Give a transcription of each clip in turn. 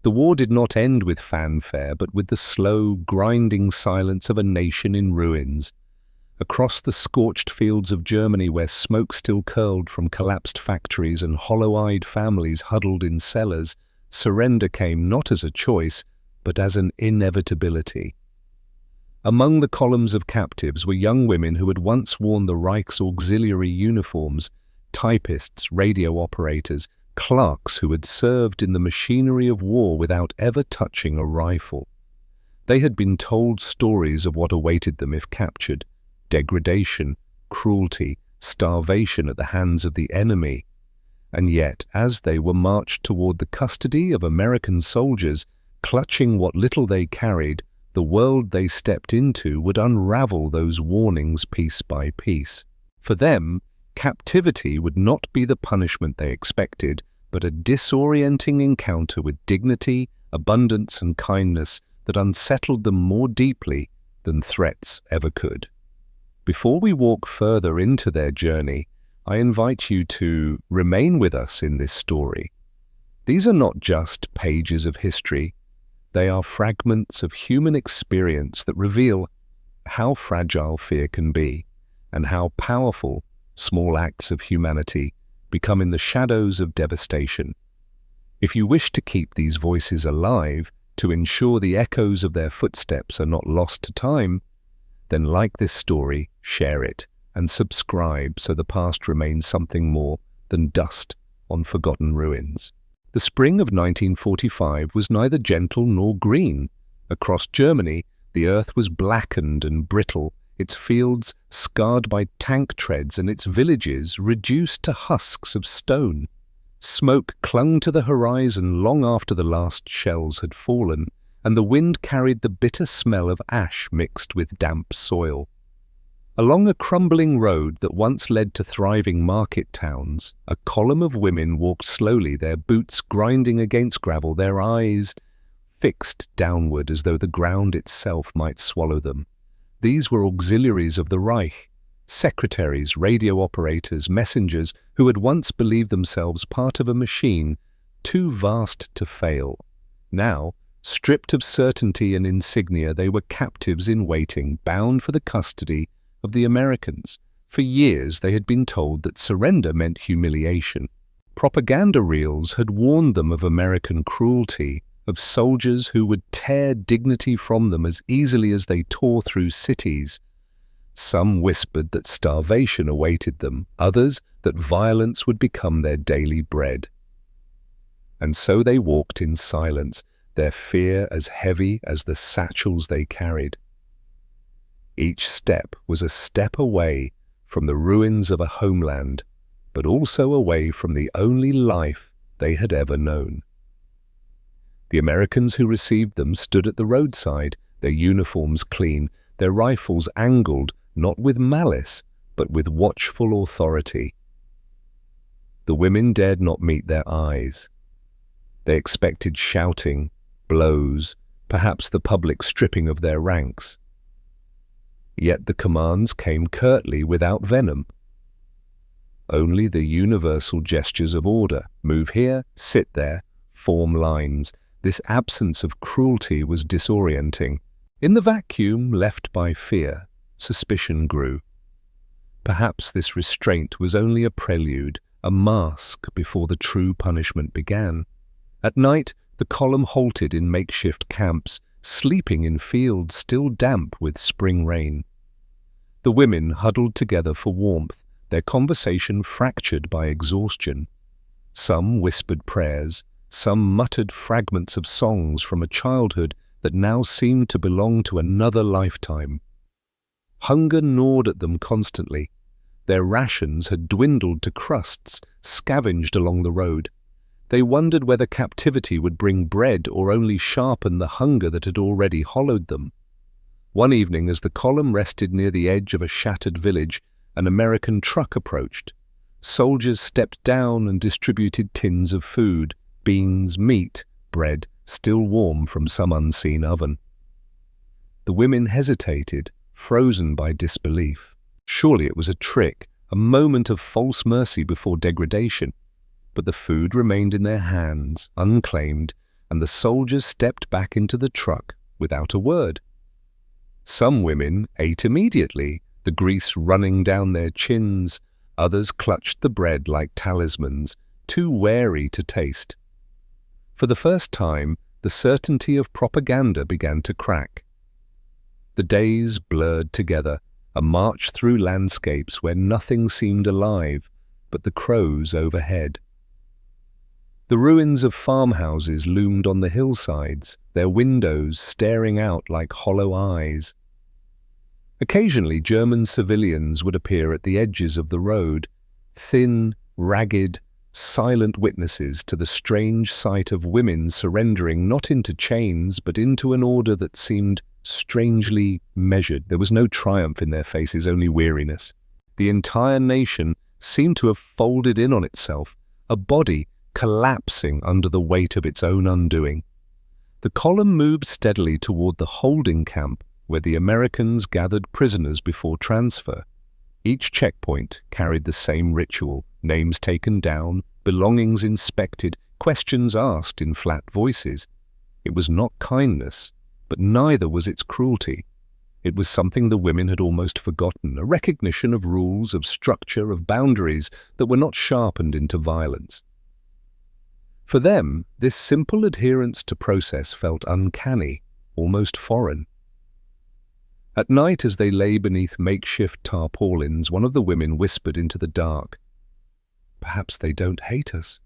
The war did not end with fanfare, but with the slow, grinding silence of a nation in ruins. Across the scorched fields of Germany, where smoke still curled from collapsed factories and hollow-eyed families huddled in cellars, surrender came not as a choice, but as an inevitability. Among the columns of captives were young women who had once worn the Reich's auxiliary uniforms, typists, radio operators, clerks who had served in the machinery of war without ever touching a rifle. They had been told stories of what awaited them if captured: degradation, cruelty, starvation at the hands of the enemy. And yet, as they were marched toward the custody of American soldiers, clutching what little they carried, the world they stepped into would unravel those warnings piece by piece. For them, captivity would not be the punishment they expected, but a disorienting encounter with dignity, abundance, and kindness that unsettled them more deeply than threats ever could. Before we walk further into their journey, I invite you to remain with us in this story. These are not just pages of history. They are fragments of human experience that reveal how fragile fear can be and how powerful small acts of humanity become in the shadows of devastation. If you wish to keep these voices alive, to ensure the echoes of their footsteps are not lost to time, then like this story, share it, and subscribe so the past remains something more than dust on forgotten ruins. The spring of 1945 was neither gentle nor green. Across Germany, the earth was blackened and brittle, its fields scarred by tank treads and its villages reduced to husks of stone. Smoke clung to the horizon long after the last shells had fallen, and the wind carried the bitter smell of ash mixed with damp soil. Along a crumbling road that once led to thriving market towns, a column of women walked slowly, their boots grinding against gravel, their eyes fixed downward as though the ground itself might swallow them. These were auxiliaries of the Reich, secretaries, radio operators, messengers who had once believed themselves part of a machine too vast to fail. Now, stripped of certainty and insignia, they were captives in waiting, bound for the custody of the Americans. For years they had been told that surrender meant humiliation. Propaganda reels had warned them of American cruelty, of soldiers who would tear dignity from them as easily as they tore through cities. Some whispered that starvation awaited them, others that violence would become their daily bread. And so they walked in silence, their fear as heavy as the satchels they carried. Each step was a step away from the ruins of a homeland, but also away from the only life they had ever known. The Americans who received them stood at the roadside, their uniforms clean, their rifles angled, not with malice, but with watchful authority. The women dared not meet their eyes. They expected shouting, blows, perhaps the public stripping of their ranks. Yet the commands came curtly, without venom. Only the universal gestures of order: move here, sit there, form lines. This absence of cruelty was disorienting. In the vacuum left by fear, suspicion grew. Perhaps this restraint was only a prelude, a mask before the true punishment began. At night, the column halted in makeshift camps, sleeping in fields still damp with spring rain. The women huddled together for warmth, their conversation fractured by exhaustion. Some whispered prayers, some muttered fragments of songs from a childhood that now seemed to belong to another lifetime. Hunger gnawed at them constantly. Their rations had dwindled to crusts, scavenged along the road. They wondered whether captivity would bring bread or only sharpen the hunger that had already hollowed them. One evening, as the column rested near the edge of a shattered village, an American truck approached. Soldiers stepped down and distributed tins of food: beans, meat, bread, still warm from some unseen oven. The women hesitated, frozen by disbelief. Surely it was a trick, a moment of false mercy before degradation. But the food remained in their hands, unclaimed, and the soldiers stepped back into the truck without a word. Some women ate immediately, the grease running down their chins. Others clutched the bread like talismans, too wary to taste. For the first time, the certainty of propaganda began to crack. The days blurred together, a march through landscapes where nothing seemed alive but the crows overhead. The ruins of farmhouses loomed on the hillsides, their windows staring out like hollow eyes. Occasionally, German civilians would appear at the edges of the road, thin, ragged, silent witnesses to the strange sight of women surrendering not into chains but into an order that seemed strangely measured. There was no triumph in their faces, only weariness. The entire nation seemed to have folded in on itself, a body collapsing under the weight of its own undoing. The column moved steadily toward the holding camp where the Americans gathered prisoners before transfer. Each checkpoint carried the same ritual: names taken down, belongings inspected, questions asked in flat voices. It was not kindness, but neither was its cruelty. It was something the women had almost forgotten, a recognition of rules, of structure, of boundaries that were not sharpened into violence. For them, this simple adherence to process felt uncanny, almost foreign. At night, as they lay beneath makeshift tarpaulins, one of the women whispered into the dark, "Perhaps they don't hate us."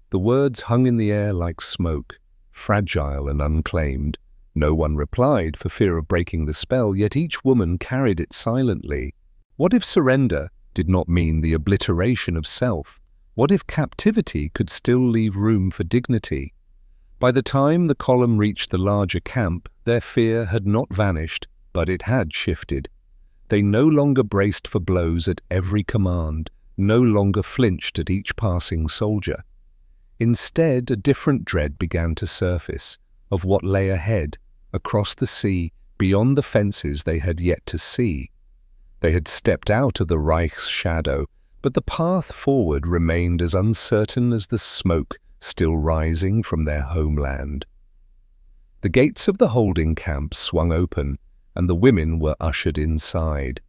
The words hung in the air like smoke, fragile and unclaimed. No one replied for fear of breaking the spell, yet each woman carried it silently. What if surrender did not mean the obliteration of self? What if captivity could still leave room for dignity? By the time the column reached the larger camp, their fear had not vanished, but it had shifted. They no longer braced for blows at every command, no longer flinched at each passing soldier. Instead, a different dread began to surface, of what lay ahead, across the sea, beyond the fences they had yet to see. They had stepped out of the Reich's shadow, but the path forward remained as uncertain as the smoke still rising from their homeland. The gates of the holding camp swung open, and the women were ushered inside.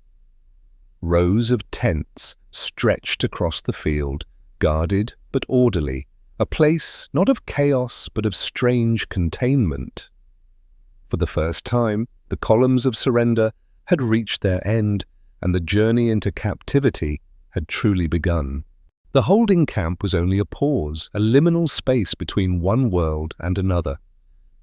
Rows of tents stretched across the field, guarded but orderly, a place not of chaos but of strange containment. For the first time, the columns of surrender had reached their end, and the journey into captivity had truly begun. The holding camp was only a pause, a liminal space between one world and another.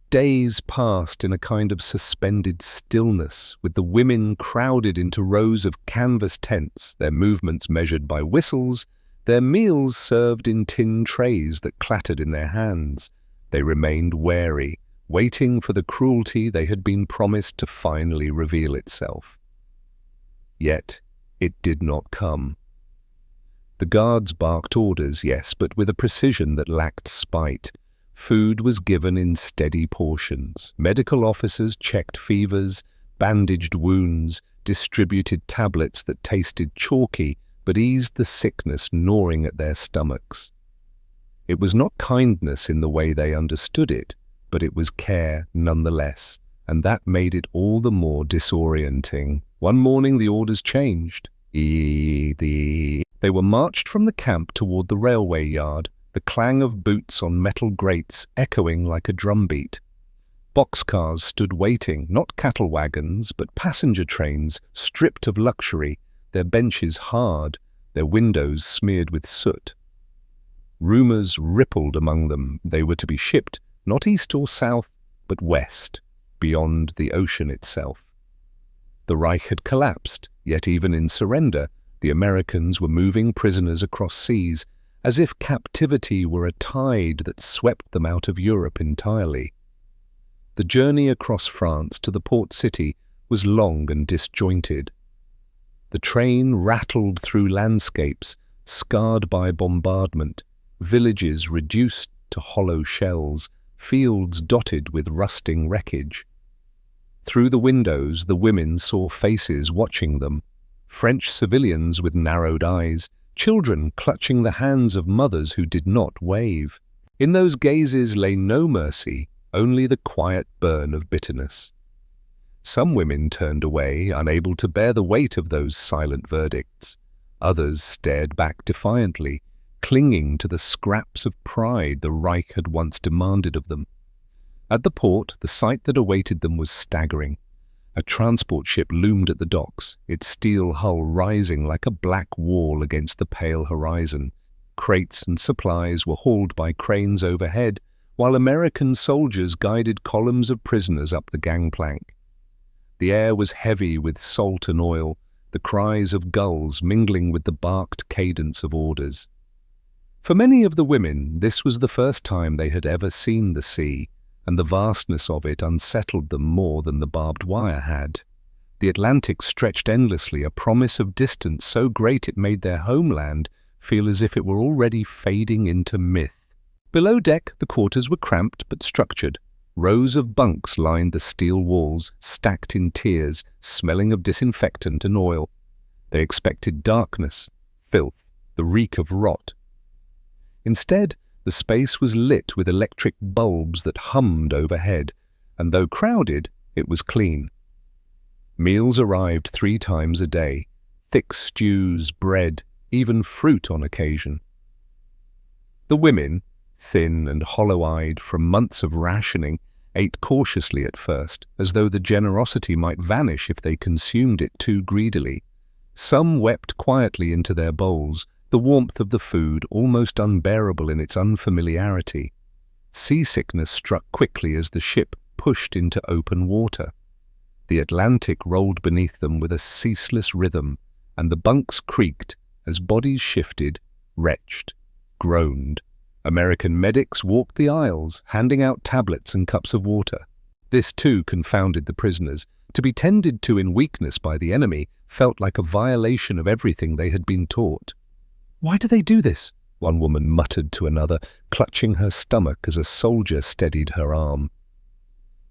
Days passed in a kind of suspended stillness, with the women crowded into rows of canvas tents, their movements measured by whistles, their meals served in tin trays that clattered in their hands. They remained wary, waiting for the cruelty they had been promised to finally reveal itself. Yet it did not come. The guards barked orders, yes, but with a precision that lacked spite. Food was given in steady portions. Medical officers checked fevers, bandaged wounds, distributed tablets that tasted chalky but eased the sickness gnawing at their stomachs. It was not kindness in the way they understood it, but it was care nonetheless, and that made it all the more disorienting. One morning the orders changed. They were marched from the camp toward the railway yard, the clang of boots on metal grates echoing like a drumbeat. Boxcars stood waiting, not cattle wagons, but passenger trains, stripped of luxury, their benches hard, their windows smeared with soot. Rumors rippled among them. They were to be shipped, not east or south, but west, beyond the ocean itself. The Reich had collapsed, yet even in surrender, the Americans were moving prisoners across seas, as if captivity were a tide that swept them out of Europe entirely. The journey across France to the port city was long and disjointed. The train rattled through landscapes scarred by bombardment, villages reduced to hollow shells, fields dotted with rusting wreckage. Through the windows, the women saw faces watching them, French civilians with narrowed eyes, children clutching the hands of mothers who did not wave. In those gazes lay no mercy, only the quiet burn of bitterness. Some women turned away, unable to bear the weight of those silent verdicts. Others stared back defiantly, clinging to the scraps of pride the Reich had once demanded of them. At the port, the sight that awaited them was staggering. A transport ship loomed at the docks, its steel hull rising like a black wall against the pale horizon. Crates and supplies were hauled by cranes overhead, while American soldiers guided columns of prisoners up the gangplank. The air was heavy with salt and oil, the cries of gulls mingling with the barked cadence of orders. For many of the women, this was the first time they had ever seen the sea, and the vastness of it unsettled them more than the barbed wire had. The Atlantic stretched endlessly, a promise of distance so great it made their homeland feel as if it were already fading into myth. Below deck, the quarters were cramped but structured. Rows of bunks lined the steel walls, stacked in tiers, smelling of disinfectant and oil. They expected darkness, filth, the reek of rot. Instead, the space was lit with electric bulbs that hummed overhead, and though crowded, it was clean. Meals arrived 3 times a day, thick stews, bread, even fruit on occasion. The women, thin and hollow-eyed from months of rationing, ate cautiously at first, as though the generosity might vanish if they consumed it too greedily. Some wept quietly into their bowls, the warmth of the food almost unbearable in its unfamiliarity. Seasickness struck quickly as the ship pushed into open water. The Atlantic rolled beneath them with a ceaseless rhythm, and the bunks creaked as bodies shifted, retched, groaned. American medics walked the aisles, handing out tablets and cups of water. This too confounded the prisoners. To be tended to in weakness by the enemy felt like a violation of everything they had been taught. "Why do they do this?" one woman muttered to another, clutching her stomach as a soldier steadied her arm.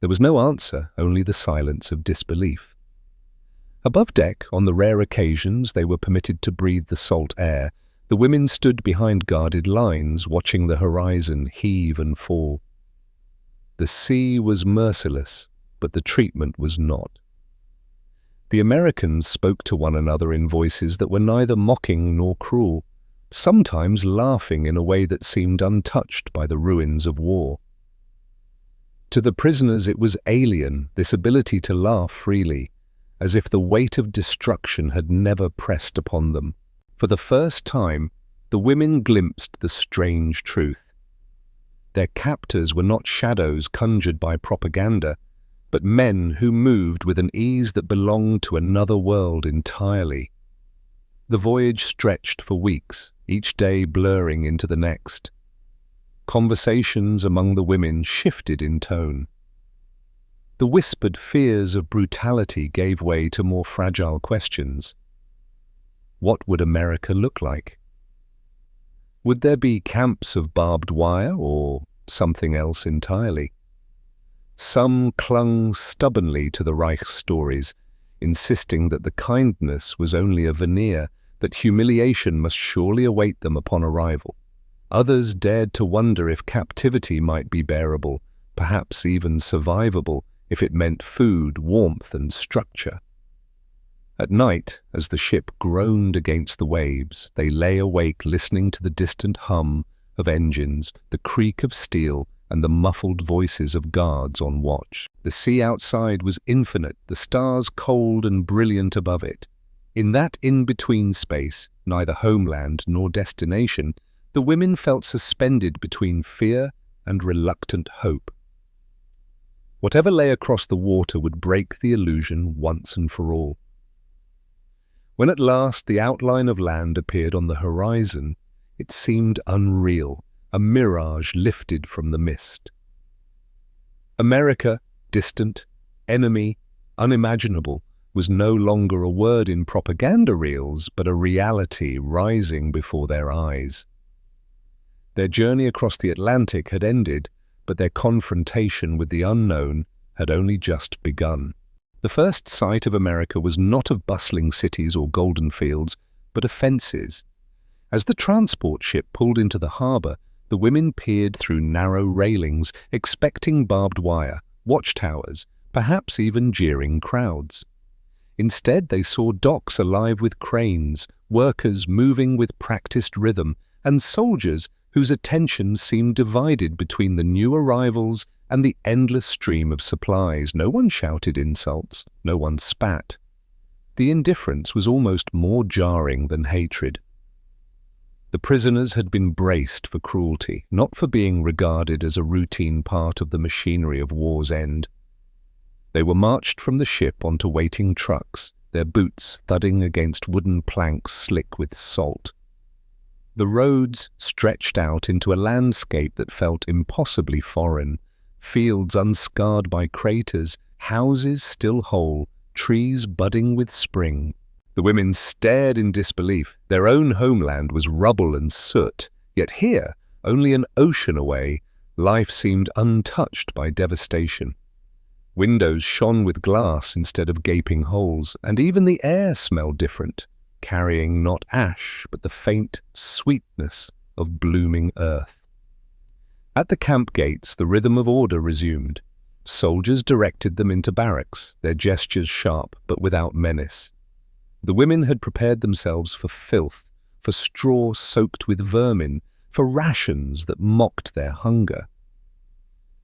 There was no answer, only the silence of disbelief. Above deck, on the rare occasions they were permitted to breathe the salt air, the women stood behind guarded lines, watching the horizon heave and fall. The sea was merciless, but the treatment was not. The Americans spoke to one another in voices that were neither mocking nor cruel, sometimes laughing in a way that seemed untouched by the ruins of war. To the prisoners it was alien, this ability to laugh freely, as if the weight of destruction had never pressed upon them. For the first time, the women glimpsed the strange truth. Their captors were not shadows conjured by propaganda, but men who moved with an ease that belonged to another world entirely. The voyage stretched for weeks, each day blurring into the next. Conversations among the women shifted in tone. The whispered fears of brutality gave way to more fragile questions. What would America look like? Would there be camps of barbed wire or something else entirely? Some clung stubbornly to the Reich's stories, insisting that the kindness was only a veneer, that humiliation must surely await them upon arrival. Others dared to wonder if captivity might be bearable, perhaps even survivable, if it meant food, warmth, and structure. At night, as the ship groaned against the waves, they lay awake listening to the distant hum of engines, the creak of steel, and the muffled voices of guards on watch. The sea outside was infinite, the stars cold and brilliant above it. In that in-between space, neither homeland nor destination, the women felt suspended between fear and reluctant hope. Whatever lay across the water would break the illusion once and for all. When at last the outline of land appeared on the horizon, it seemed unreal, a mirage lifted from the mist. America, distant, enemy, unimaginable, was no longer a word in propaganda reels, but a reality rising before their eyes. Their journey across the Atlantic had ended, but their confrontation with the unknown had only just begun. The first sight of America was not of bustling cities or golden fields, but of fences. As the transport ship pulled into the harbor, The women peered through narrow railings, expecting barbed wire, watchtowers, perhaps even jeering crowds. Instead, they saw docks alive with cranes, workers moving with practiced rhythm, and soldiers whose attention seemed divided between the new arrivals and the endless stream of supplies. No one shouted insults, no one spat. The indifference was almost more jarring than hatred. The prisoners had been braced for cruelty, not for being regarded as a routine part of the machinery of war's end. They were marched from the ship onto waiting trucks, their boots thudding against wooden planks slick with salt. The roads stretched out into a landscape that felt impossibly foreign, fields unscarred by craters, houses still whole, trees budding with spring. The women stared in disbelief. Their own homeland was rubble and soot, yet here, only an ocean away, life seemed untouched by devastation. Windows shone with glass instead of gaping holes, and even the air smelled different, carrying not ash but the faint sweetness of blooming earth. At the camp gates, the rhythm of order resumed. Soldiers directed them into barracks, their gestures sharp but without menace. The women had prepared themselves for filth, for straw soaked with vermin, for rations that mocked their hunger.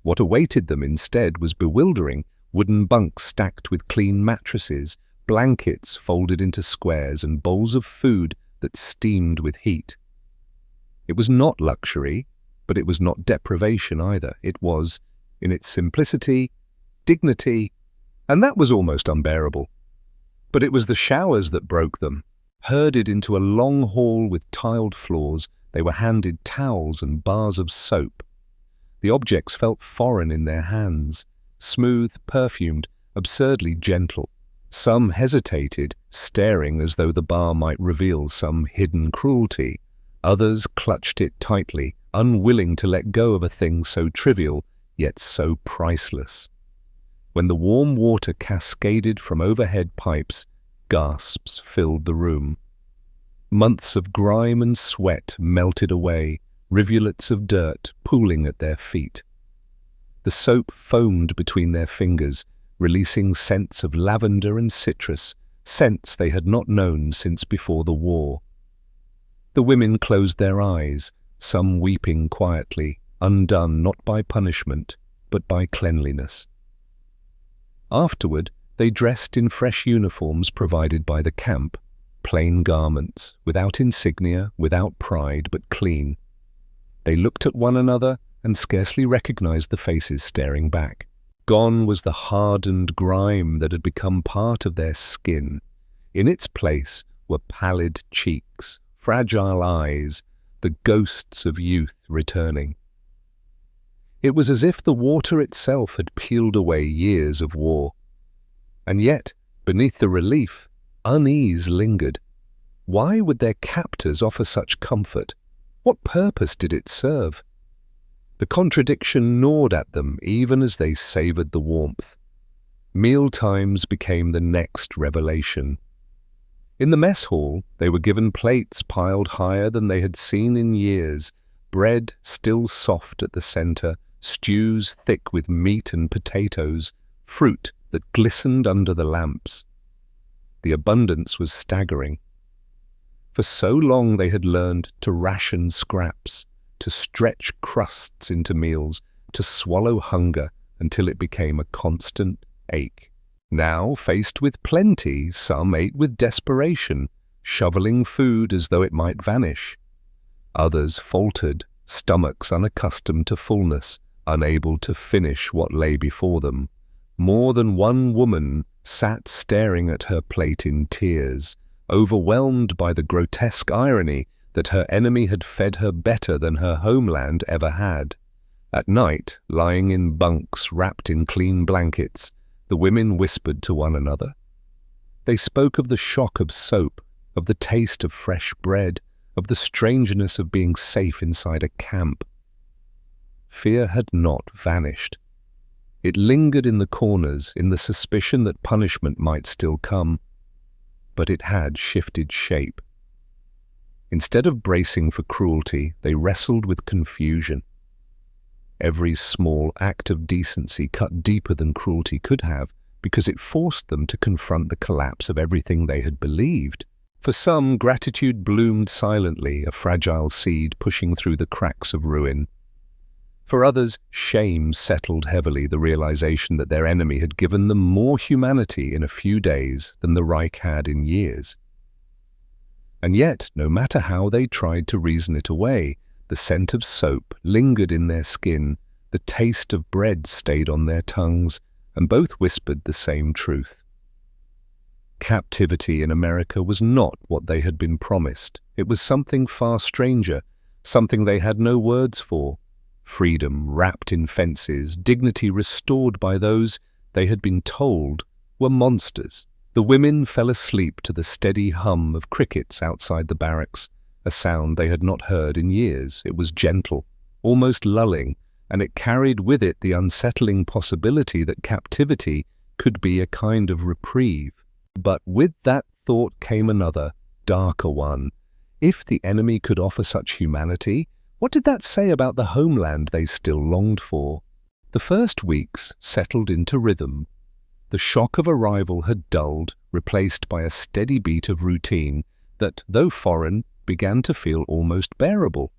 What awaited them instead was bewildering: wooden bunks stacked with clean mattresses, blankets folded into squares, and bowls of food that steamed with heat. It was not luxury, but it was not deprivation either. It was, in its simplicity, dignity, and that was almost unbearable. But it was the showers that broke them. Herded into a long hall with tiled floors, they were handed towels and bars of soap. The objects felt foreign in their hands, smooth, perfumed, absurdly gentle. Some hesitated, staring as though the bar might reveal some hidden cruelty. Others clutched it tightly, unwilling to let go of a thing so trivial, yet so priceless. When the warm water cascaded from overhead pipes, gasps filled the room. Months of grime and sweat melted away, rivulets of dirt pooling at their feet. The soap foamed between their fingers, releasing scents of lavender and citrus, scents they had not known since before the war. The women closed their eyes, some weeping quietly, undone not by punishment, but by cleanliness. Afterward, they dressed in fresh uniforms provided by the camp, plain garments, without insignia, without pride, but clean. They looked at one another and scarcely recognized the faces staring back. Gone was the hardened grime that had become part of their skin. In its place were pallid cheeks, fragile eyes, the ghosts of youth returning. It was as if the water itself had peeled away years of war. And yet, beneath the relief, unease lingered. Why would their captors offer such comfort? What purpose did it serve? The contradiction gnawed at them even as they savored the warmth. Meal times became the next revelation. In the mess hall, they were given plates piled higher than they had seen in years, bread still soft at the center, stews thick with meat and potatoes, fruit that glistened under the lamps. The abundance was staggering. For so long they had learned to ration scraps, to stretch crusts into meals, to swallow hunger until it became a constant ache. Now, faced with plenty, some ate with desperation, shoveling food as though it might vanish. Others faltered, stomachs unaccustomed to fullness, unable to finish what lay before them. More than one woman sat staring at her plate in tears, overwhelmed by the grotesque irony that her enemy had fed her better than her homeland ever had. At night, lying in bunks wrapped in clean blankets, the women whispered to one another. They spoke of the shock of soap, of the taste of fresh bread, of the strangeness of being safe inside a camp. Fear had not vanished. It lingered in the corners, in the suspicion that punishment might still come, but it had shifted shape. Instead of bracing for cruelty, they wrestled with confusion. Every small act of decency cut deeper than cruelty could have, because it forced them to confront the collapse of everything they had believed. For some, gratitude bloomed silently, a fragile seed pushing through the cracks of ruin. For others, shame settled heavily, the realization that their enemy had given them more humanity in a few days than the Reich had in years. And yet, no matter how they tried to reason it away, the scent of soap lingered in their skin, the taste of bread stayed on their tongues, and both whispered the same truth. Captivity in America was not what they had been promised. It was something far stranger, something they had no words for. Freedom wrapped in fences, dignity restored by those they had been told were monsters. The women fell asleep to the steady hum of crickets outside the barracks, a sound they had not heard in years. It was gentle, almost lulling, and it carried with it the unsettling possibility that captivity could be a kind of reprieve. But with that thought came another, darker one. If the enemy could offer such humanity, what did that say about the homeland they still longed for? The first weeks settled into rhythm. The shock of arrival had dulled, replaced by a steady beat of routine that, though foreign, began to feel almost bearable.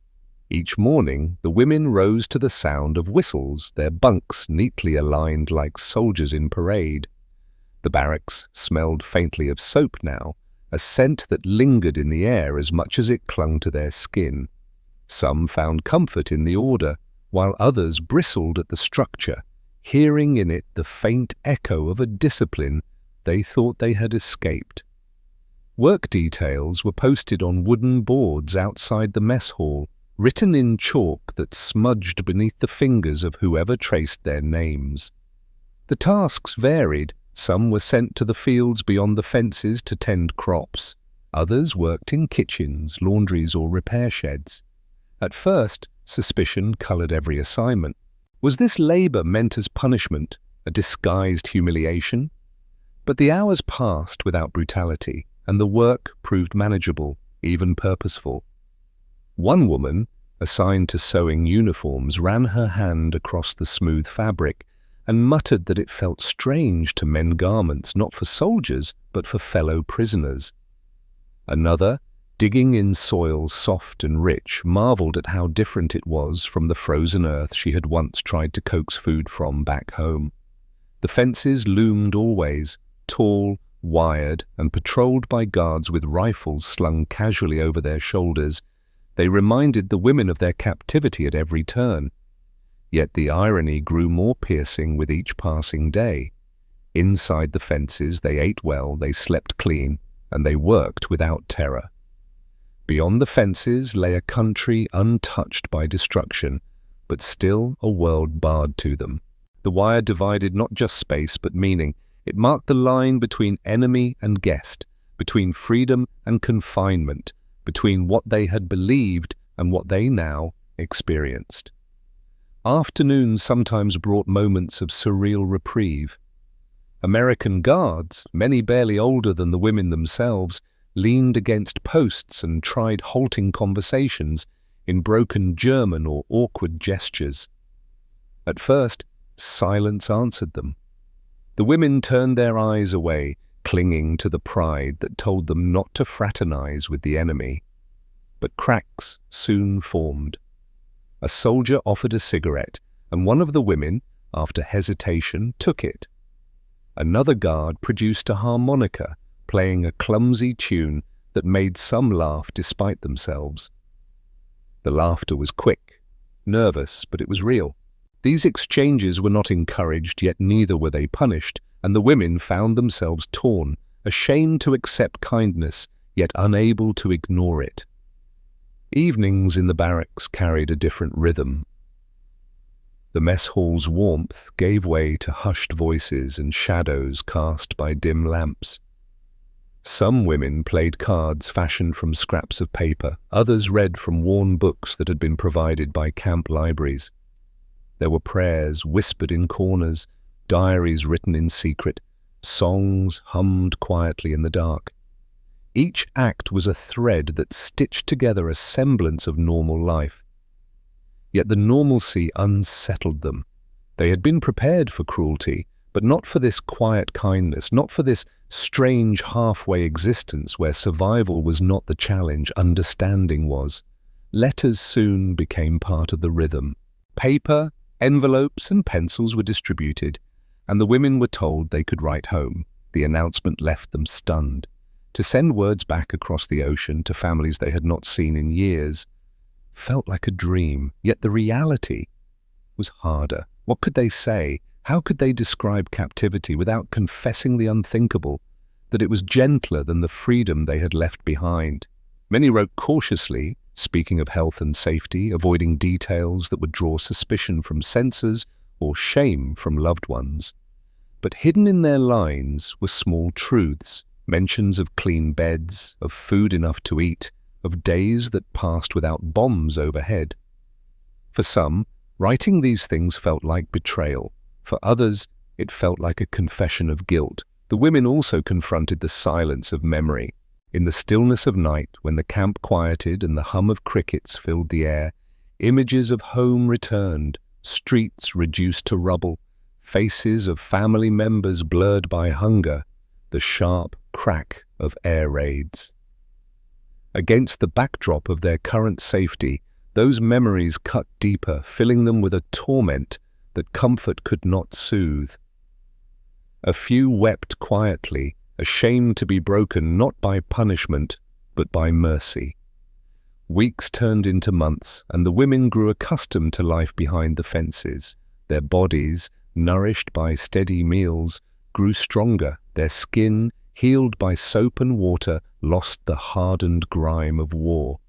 Each morning, the women rose to the sound of whistles, their bunks neatly aligned like soldiers in parade. The barracks smelled faintly of soap now, a scent that lingered in the air as much as it clung to their skin. Some found comfort in the order, while others bristled at the structure, hearing in it the faint echo of a discipline they thought they had escaped. Work details were posted on wooden boards outside the mess hall, written in chalk that smudged beneath the fingers of whoever traced their names. The tasks varied. Some were sent to the fields beyond the fences to tend crops. Others worked in kitchens, laundries, or repair sheds. At first, suspicion colored every assignment. Was this labor meant as punishment, a disguised humiliation? But the hours passed without brutality, and the work proved manageable, even purposeful. One woman, assigned to sewing uniforms, ran her hand across the smooth fabric and muttered that it felt strange to mend garments not for soldiers, but for fellow prisoners. Another, digging in soil soft and rich, marveled at how different it was from the frozen earth she had once tried to coax food from back home. The fences loomed always, tall, wired, and patrolled by guards with rifles slung casually over their shoulders. They reminded the women of their captivity at every turn. Yet the irony grew more piercing with each passing day. Inside the fences they ate well, they slept clean, and they worked without terror. Beyond the fences lay a country untouched by destruction, but still a world barred to them. The wire divided not just space but meaning. It marked the line between enemy and guest, between freedom and confinement, between what they had believed and what they now experienced. Afternoons sometimes brought moments of surreal reprieve. American guards, many barely older than the women themselves, leaned against posts and tried halting conversations in broken German or awkward gestures. At first, silence answered them. The women turned their eyes away, clinging to the pride that told them not to fraternize with the enemy. But cracks soon formed. A soldier offered a cigarette, and one of the women, after hesitation, took it. Another guard produced a harmonica, playing a clumsy tune that made some laugh despite themselves. The laughter was quick, nervous, but it was real. These exchanges were not encouraged, yet neither were they punished, and the women found themselves torn, ashamed to accept kindness, yet unable to ignore it. Evenings in the barracks carried a different rhythm. The mess hall's warmth gave way to hushed voices and shadows cast by dim lamps. Some women played cards fashioned from scraps of paper, others read from worn books that had been provided by camp libraries. There were prayers whispered in corners, diaries written in secret, songs hummed quietly in the dark. Each act was a thread that stitched together a semblance of normal life. Yet the normalcy unsettled them. They had been prepared for cruelty, but not for this quiet kindness, not for this strange halfway existence where survival was not the challenge, understanding was. Letters soon became part of the rhythm. Paper, envelopes, and pencils were distributed, and the women were told they could write home. The announcement left them stunned. To send words back across the ocean to families they had not seen in years felt like a dream, yet the reality was harder. What could they say? How could they describe captivity without confessing the unthinkable, that it was gentler than the freedom they had left behind? Many wrote cautiously, speaking of health and safety, avoiding details that would draw suspicion from censors or shame from loved ones. But hidden in their lines were small truths, mentions of clean beds, of food enough to eat, of days that passed without bombs overhead. For some, writing these things felt like betrayal. For others, it felt like a confession of guilt. The women also confronted the silence of memory. In the stillness of night, when the camp quieted and the hum of crickets filled the air, images of home returned, streets reduced to rubble, faces of family members blurred by hunger, the sharp crack of air raids. Against the backdrop of their current safety, those memories cut deeper, filling them with a torment that comfort could not soothe. A few wept quietly, ashamed to be broken not by punishment, but by mercy. Weeks turned into months, and the women grew accustomed to life behind the fences. Their bodies, nourished by steady meals, grew stronger. Their skin, healed by soap and water, lost the hardened grime of war.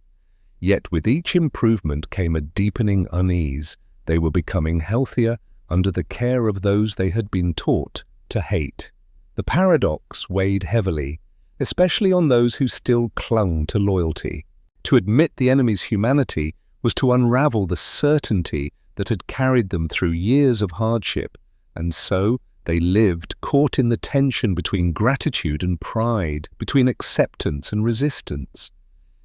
Yet with each improvement came a deepening unease. They were becoming healthier under the care of those they had been taught to hate. The paradox weighed heavily, especially on those who still clung to loyalty. To admit the enemy's humanity was to unravel the certainty that had carried them through years of hardship, and so they lived caught in the tension between gratitude and pride, between acceptance and resistance.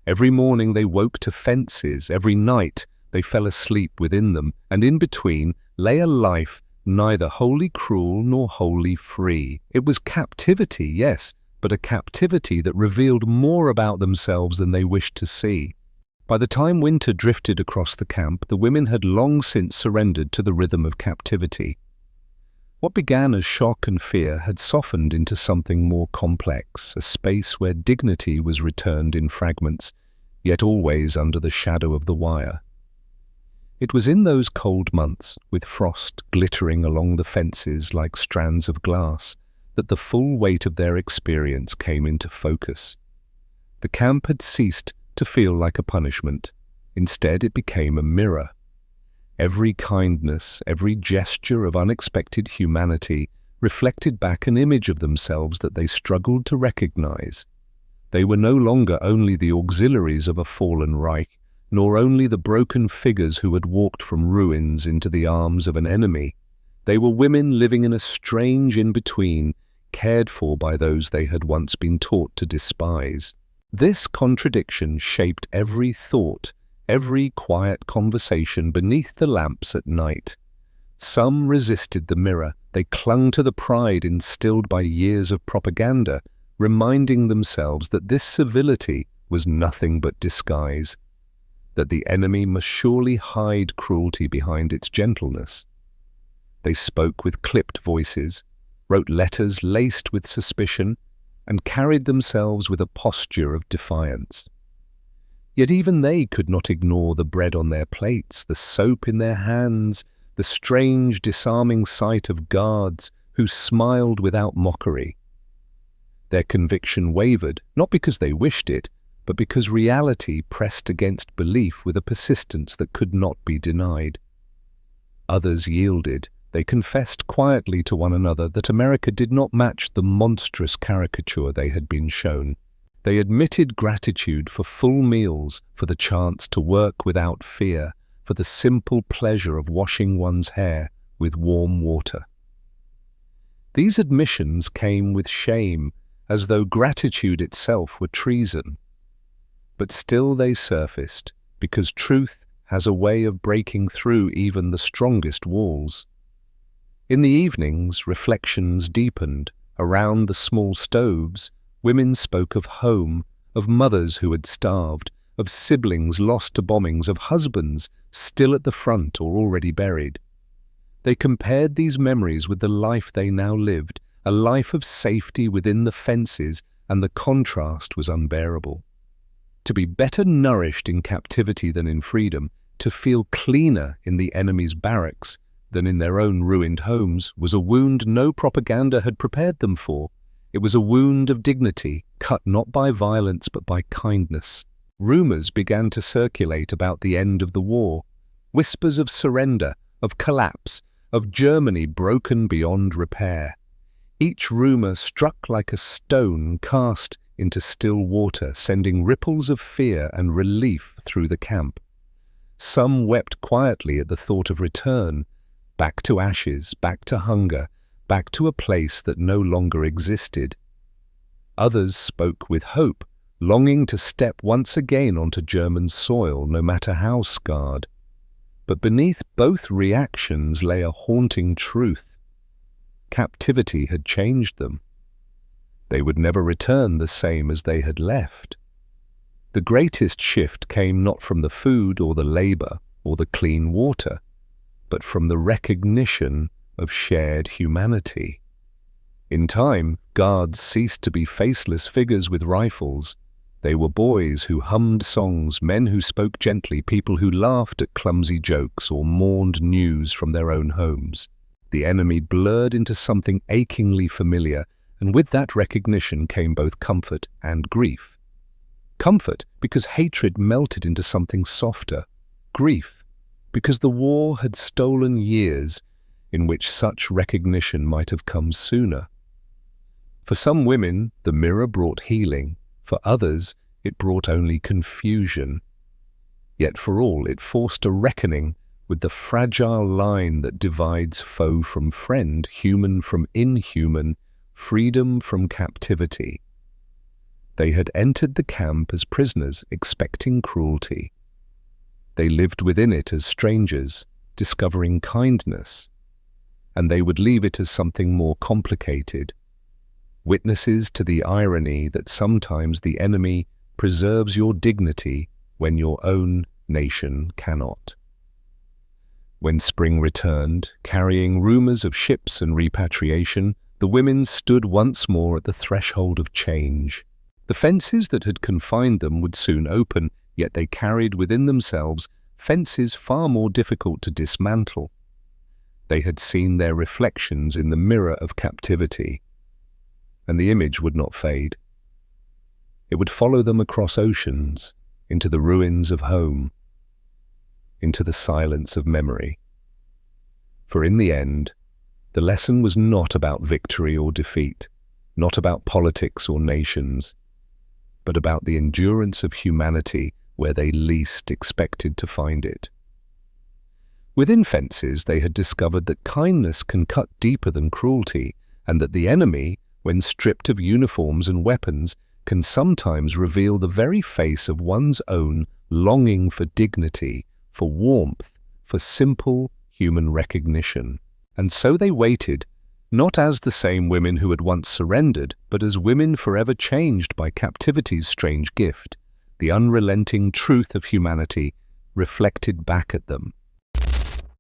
Every morning they woke to fences, every night they fell asleep within them, and in between lay a life neither wholly cruel nor wholly free. It was captivity, yes, but a captivity that revealed more about themselves than they wished to see. By the time winter drifted across the camp, the women had long since surrendered to the rhythm of captivity. What began as shock and fear had softened into something more complex, a space where dignity was returned in fragments, yet always under the shadow of the wire. It was in those cold months, with frost glittering along the fences like strands of glass, that the full weight of their experience came into focus. The camp had ceased to feel like a punishment. Instead, it became a mirror. Every kindness, every gesture of unexpected humanity reflected back an image of themselves that they struggled to recognize. They were no longer only the auxiliaries of a fallen Reich, nor only the broken figures who had walked from ruins into the arms of an enemy. They were women living in a strange in-between, cared for by those they had once been taught to despise. This contradiction shaped every thought, every quiet conversation beneath the lamps at night. Some resisted the mirror. They clung to the pride instilled by years of propaganda, reminding themselves that this civility was nothing but disguise, that the enemy must surely hide cruelty behind its gentleness. They spoke with clipped voices, wrote letters laced with suspicion, and carried themselves with a posture of defiance. Yet even they could not ignore the bread on their plates, the soap in their hands, the strange, disarming sight of guards who smiled without mockery. Their conviction wavered, not because they wished it, but because reality pressed against belief with a persistence that could not be denied. Others yielded. They confessed quietly to one another that America did not match the monstrous caricature they had been shown. They admitted gratitude for full meals, for the chance to work without fear, for the simple pleasure of washing one's hair with warm water. These admissions came with shame, as though gratitude itself were treason. But still they surfaced, because truth has a way of breaking through even the strongest walls. In the evenings, reflections deepened. Around the small stoves, women spoke of home, of mothers who had starved, of siblings lost to bombings, of husbands still at the front or already buried. They compared these memories with the life they now lived, a life of safety within the fences, and the contrast was unbearable. To be better nourished in captivity than in freedom, to feel cleaner in the enemy's barracks than in their own ruined homes, was a wound no propaganda had prepared them for. It was a wound of dignity, cut not by violence but by kindness. Rumors began to circulate about the end of the war, whispers of surrender, of collapse, of Germany broken beyond repair. Each rumor struck like a stone cast into still water, sending ripples of fear and relief through the camp. Some wept quietly at the thought of return, back to ashes, back to hunger, back to a place that no longer existed. Others spoke with hope, longing to step once again onto German soil, no matter how scarred. But beneath both reactions lay a haunting truth. Captivity had changed them. They would never return the same as they had left. The greatest shift came not from the food or the labor or the clean water, but from the recognition of shared humanity. In time, guards ceased to be faceless figures with rifles. They were boys who hummed songs, men who spoke gently, people who laughed at clumsy jokes or mourned news from their own homes. The enemy blurred into something achingly familiar, and with that recognition came both comfort and grief. Comfort, because hatred melted into something softer. Grief, because the war had stolen years in which such recognition might have come sooner. For some women, the mirror brought healing. For others, it brought only confusion. Yet for all, it forced a reckoning with the fragile line that divides foe from friend, human from inhuman, freedom from captivity. They had entered the camp as prisoners, expecting cruelty. They lived within it as strangers, discovering kindness. And they would leave it as something more complicated. Witnesses to the irony that sometimes the enemy preserves your dignity when your own nation cannot. When spring returned, carrying rumors of ships and repatriation, the women stood once more at the threshold of change. The fences that had confined them would soon open, yet they carried within themselves fences far more difficult to dismantle. They had seen their reflections in the mirror of captivity, and the image would not fade. It would follow them across oceans, into the ruins of home, into the silence of memory. For in the end, the lesson was not about victory or defeat, not about politics or nations, but about the endurance of humanity where they least expected to find it. Within fences, they had discovered that kindness can cut deeper than cruelty, and that the enemy, when stripped of uniforms and weapons, can sometimes reveal the very face of one's own longing for dignity, for warmth, for simple human recognition. And so they waited, not as the same women who had once surrendered, but as women forever changed by captivity's strange gift, the unrelenting truth of humanity reflected back at them.